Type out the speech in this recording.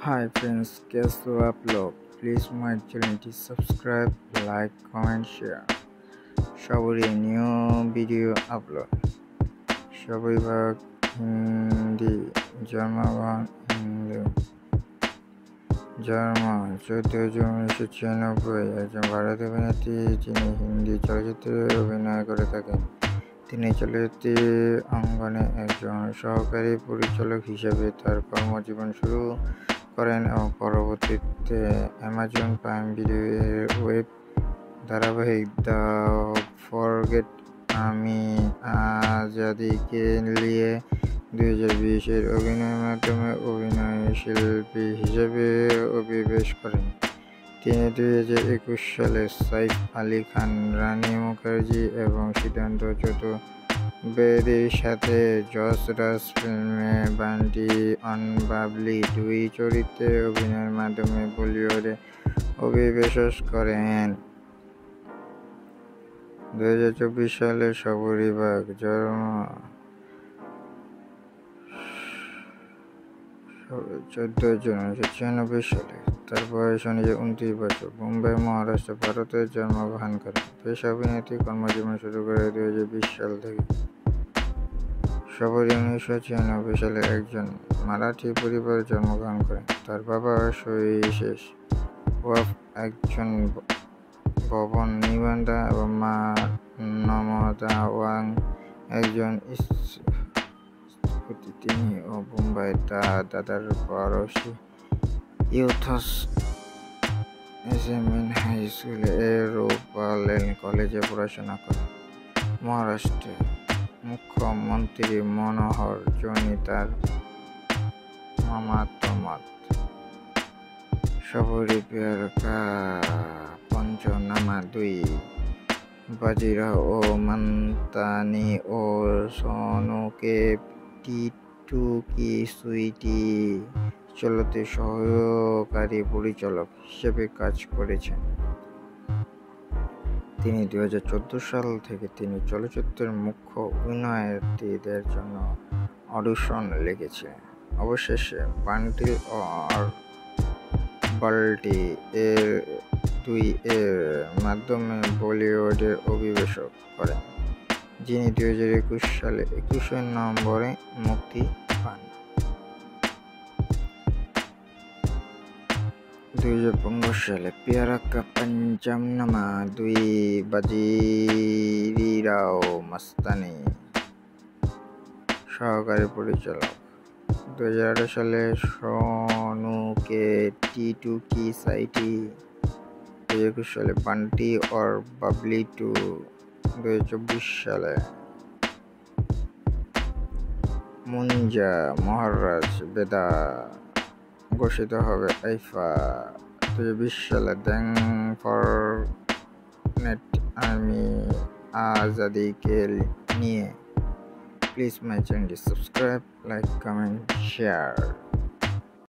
Hi friends, कैसे हो आप लोग? Please my channel subscribe, like, comment, share. সবারই নিউ ভিডিও আপলোড। সবাই ভাগ হিন্দি জন্মগ্রহণ হিন্দু জন্ম 14 জুন 1996 একজন ভারতীয় অভিনেত্রী যিনি হিন্দি চলচ্চিত্রে অভিনয় করে থাকেন। তিনি চলচ্চিত্র অঙ্গনে একজন সহকারী পরিচালক হিসেবে তার কর্মজীবন শুরু করেন এবং পরবর্তীতে অ্যামাজন প্রাইম ভিডিও এর ওয়েব ধারাবাহিক দ্য ফরগেট আমি আজাদি কে লিয়ে 2020 এর অভিনয়ের মাধ্যমে অভিনয় শিল্পী হিসেবে অভিবেশ করেন। তিনি 2021 সালে সাইফ আলী খান, রানী মুখার্জি এবং সিদ্ধার্থ চতুর্বেদীর সাথে যশ রাজ ফিল্মে বান্টি অন বাবলি 2 চরিত্রে অভিনয়ের মাধ্যমে বলিউডে অভিবেশ করেন। 2024 সালে সপরিবার জন্ম 14 জুন 1996 সালে। তার বয়স অনুযায়ী 29 বছর। মুম্বাই, মহারাষ্ট্র, ভারতে জন্মগ্রহণ করেন। পেশা অভিনেত্রী কর্মজীবন শুরু করে 2020 সাল থেকে। সপরিবার 1996 সালে একজন মারাঠি পরিবারে জন্মগ্রহণ করেন। তার বাবা শৈশেষ ওয়াফ একজন ভবন নির্মাতা এবং মা নমতা ওয়াং একজন স্থপতি। তিনি মুম্বাই দাদার পড়শি ইউথস এসএমএন হাই স্কুলে রূপালেন কলেজে পড়াশোনা করেন। মহারাষ্ট্রের মুখ্যমন্ত্রী মনোহর জৈন তার মামাতো মাত। সবরি প্যার কা পঞ্চনামা 2, বাজিরাও ও মান্তানি ও সোনু কে টিটু কি সুইটি চলতে সহকারী পরিচালক হিসেবে কাজ করেছেন। তিনি 2014 সাল থেকে তিনি চলচ্চিত্রের মুখ্য অভিনেত্রীদের জন্য অডিশন লিখেছেন। অবশেষে বান্টি অর বাল্টি এর 2 এর মাধ্যমে বলিউডে অভিবেশ করেন, যিনি 2021 সালে 21 নভেম্বরে মুক্তি পান। 2015 সালে প্যারা কা পঞ্চনামা 2, বাজিরাও মাস্তানি সহকারী পরিচালক। 2018 সালে সোনু কে টিটু কি সাইটি। 2021 সালে বান্টি অর বাবলি 2। 2024 সালে মুঞ্জা মহারাজ বেদা ঘোষিত হবে আইফা। 2020 সালে দ্য ফরগেট আমি আজাদি কে নিয়ে। Please my channel subscribe, like, comment, share.